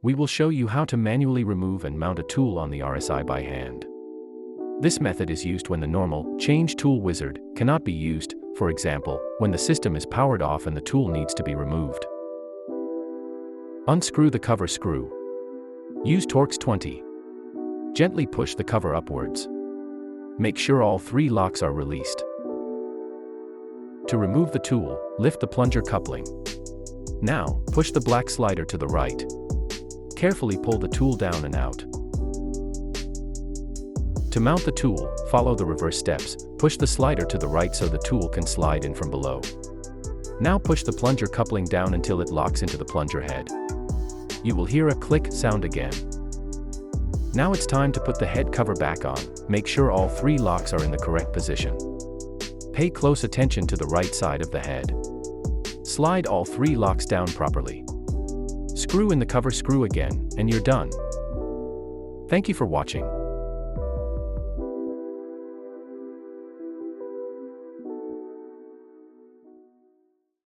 we will show you how to manually remove and mount a tool on the RSI by hand. This method is used when the normal change tool wizard cannot be used, for example, when the system is powered off and the tool needs to be removed. Unscrew the cover screw. Use Torx 20. Gently push the cover upwards. Make sure all 3 locks are released. To remove the tool, lift the plunger coupling. Now, push the black slider to the right. Carefully pull the tool down and out. To mount the tool, follow the reverse steps. Push the slider to the right so the tool can slide in from below. Now push the plunger coupling down until it locks into the plunger head. You will hear a click sound again. Now it's time to put the head cover back on. Make sure all 3 locks are in the correct position. Pay close attention to the right side of the head. Slide all 3 locks down properly. Screw in the cover screw again, and you're done. Thank you for watching.